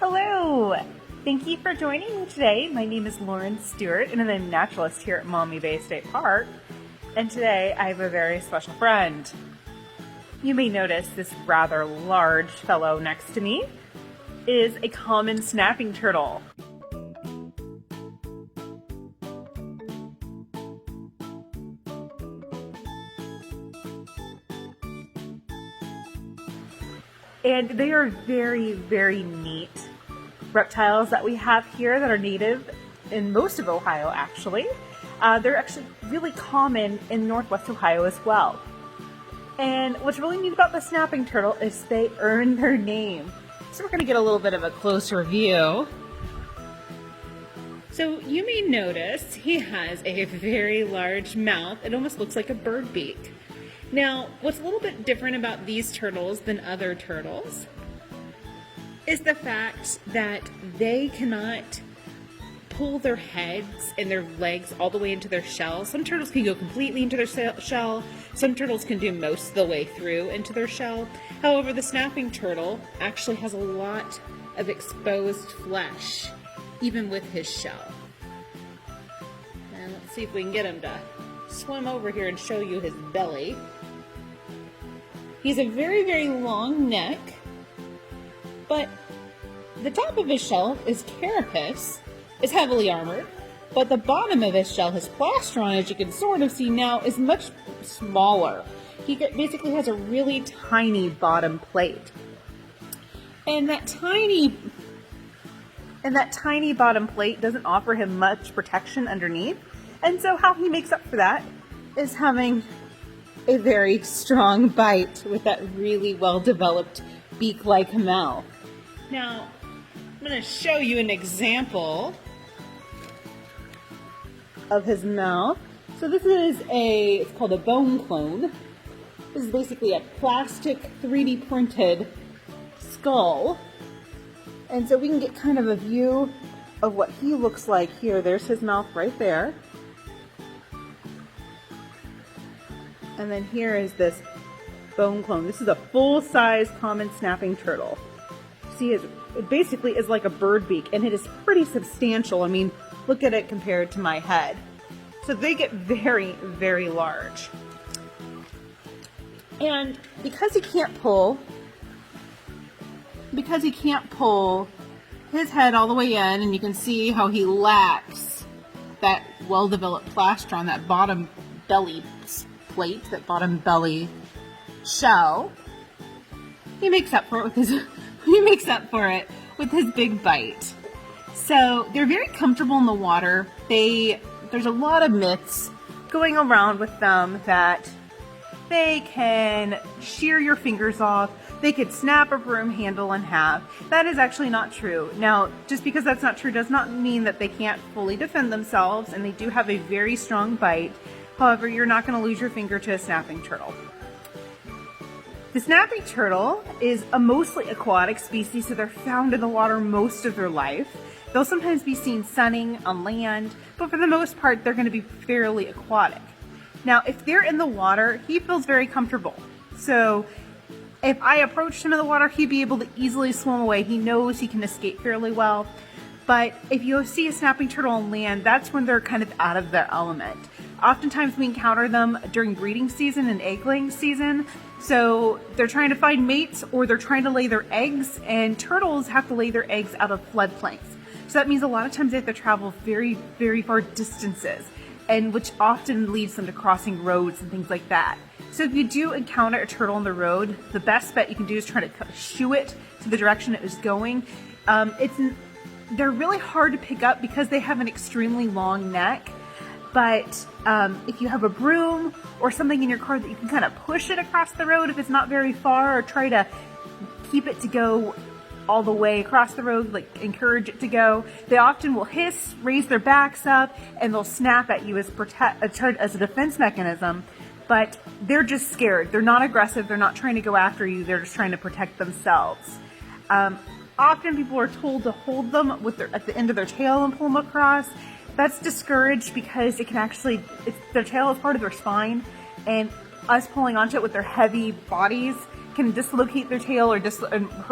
Hello! Thank you for joining me today. My name is Lauren Stewart and I'm a naturalist here at Maumee Bay State Park. And today I have a very special friend. You may notice this rather large fellow next to me is a common snapping turtle. And they are very, very neat reptiles that we have here that are native in most of Ohio, actually. They're actually really common in Northwest Ohio as well. And what's really neat about the snapping turtle is they earn their name. So we're going to get a little bit of a closer view. So you may notice he has a very large mouth. It almost looks like a bird beak. Now, what's a little bit different about these turtles than other turtles is the fact that they cannot pull their heads and their legs all the way into their shell. Some turtles can go completely into their shell. Some turtles can do most of the way through into their shell. However, the snapping turtle actually has a lot of exposed flesh, even with his shell. And let's see if we can get him to swim over here and show you his belly. He's a very, very long neck, but the top of his shell is Carapace, is heavily armored, but the bottom of his shell, his plastron, as you can sort of see now, is much smaller. He basically has a really tiny bottom plate. And that tiny bottom plate doesn't offer him much protection underneath. And so how he makes up for that is having a very strong bite with that really well-developed beak-like mouth. Now, I'm going to show you an example of his mouth. So this is it's called a bone clone. This is basically a plastic 3D printed skull. And so we can get kind of a view of what he looks like here. There's his mouth right there. And then here is this bone clone. This is a full-size common snapping turtle. See, it basically is like a bird beak, and it is pretty substantial. I mean, look at it compared to my head. So they get very, very large. And because he can't pull his head all the way in, and you can see how he lacks that well-developed plastron, that bottom belly plate, that bottom belly shell, he makes up for it with his big bite. So they're very comfortable in the water. There's a lot of myths going around with them that they can shear your fingers off, they could snap a broom handle in half. That is actually not true. Now, just because that's not true does not mean that they can't fully defend themselves, and they do have a very strong bite. However, you're not going to lose your finger to a snapping turtle. The snapping turtle is a mostly aquatic species, so they're found in the water most of their life. They'll sometimes be seen sunning on land, but for the most part, they're going to be fairly aquatic. Now, if they're in the water, he feels very comfortable. So if I approached him in the water, he'd be able to easily swim away. He knows he can escape fairly well. But if you see a snapping turtle on land, that's when they're kind of out of their element. Oftentimes we encounter them during breeding season and egg-laying season. So they're trying to find mates or they're trying to lay their eggs, and turtles have to lay their eggs out of floodplains. So that means a lot of times they have to travel very, very far distances, and which often leads them to crossing roads and things like that. So if you do encounter a turtle on the road, the best bet you can do is try to shoo it to the direction it was going. They're really hard to pick up because they have an extremely long neck. But if you have a broom or something in your car that you can kind of push it across the road if it's not very far, or try to keep it to go all the way across the road, like encourage it to go, they often will hiss, raise their backs up, and they'll snap at you as a defense mechanism. But they're just scared. They're not aggressive. They're not trying to go after you. They're just trying to protect themselves. Often people are told to hold them at the end of their tail and pull them across. That's discouraged because it can actually, their tail is part of their spine, and us pulling onto it with their heavy bodies can dislocate their tail or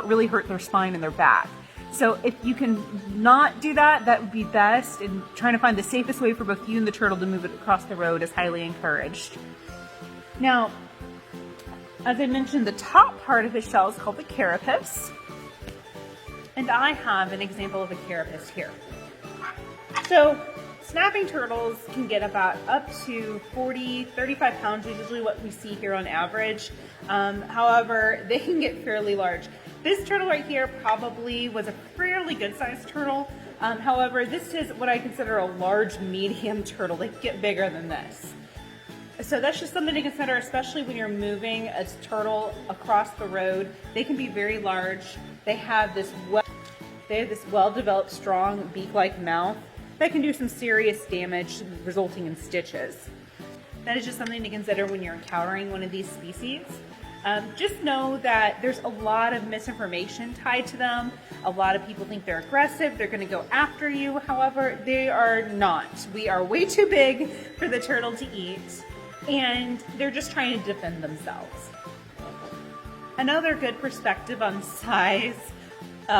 really hurt their spine and their back. So if you can not do that, that would be best, and trying to find the safest way for both you and the turtle to move it across the road is highly encouraged. Now, as I mentioned, the top part of the shell is called the carapace, and I have an example of a carapace here. So snapping turtles can get about up to 40, 35 pounds, is usually what we see here on average. However, they can get fairly large. This turtle right here probably was a fairly good sized turtle. However, this is what I consider a large medium turtle. They get bigger than this. So that's just something to consider, especially when you're moving a turtle across the road. They can be very large. They have this well-developed, strong beak-like mouth that can do some serious damage, resulting in stitches. That is just something to consider when you're encountering one of these species. Just know that there's a lot of misinformation tied to them. A lot of people think they're aggressive, they're gonna go after you. However, they are not. We are way too big for the turtle to eat, and they're just trying to defend themselves. Another good perspective on size,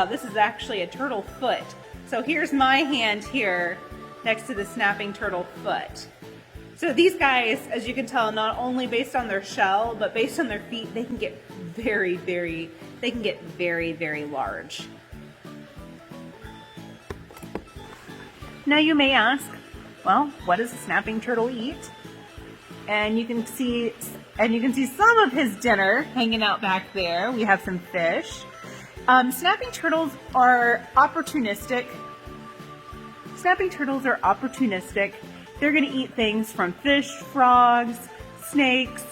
this is actually a turtle foot. So here's my hand here next to the snapping turtle foot. So these guys, as you can tell, not only based on their shell, but based on their feet, they can get very, very large. Now you may ask, well, what does a snapping turtle eat? And you can see some of his dinner hanging out back there. We have some fish. Snapping turtles are opportunistic. They're going to eat things from fish, frogs, snakes.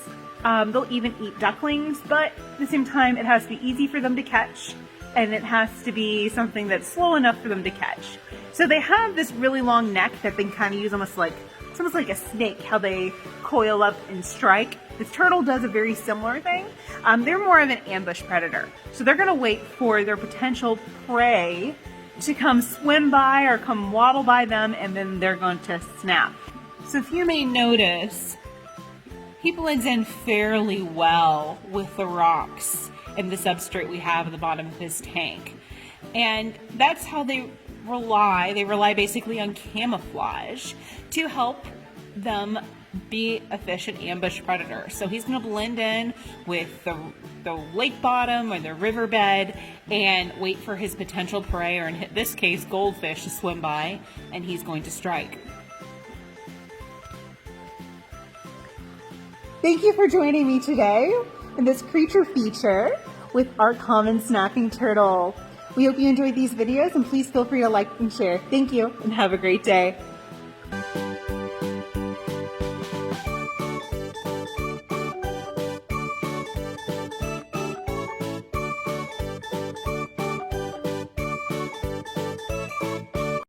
They'll even eat ducklings, but at the same time, it has to be easy for them to catch, and it has to be something that's slow enough for them to catch. So they have this really long neck that they kind of use it's almost like a snake, how they coil up and strike. This turtle does a very similar thing. They're more of an ambush predator. So they're going to wait for their potential prey to come swim by or come waddle by them, and then they're going to snap. So if you may notice, he blends in fairly well with the rocks and the substrate we have at the bottom of his tank. And that's how they rely. They rely basically on camouflage to help them be a fish and ambush predator. So he's going to blend in with the lake bottom or the riverbed and wait for his potential prey, or in this case goldfish, to swim by, and he's going to strike. Thank you for joining me today in this creature feature with our common snapping turtle. We hope you enjoyed these videos, and please feel free to like and share. Thank you, and have a great day.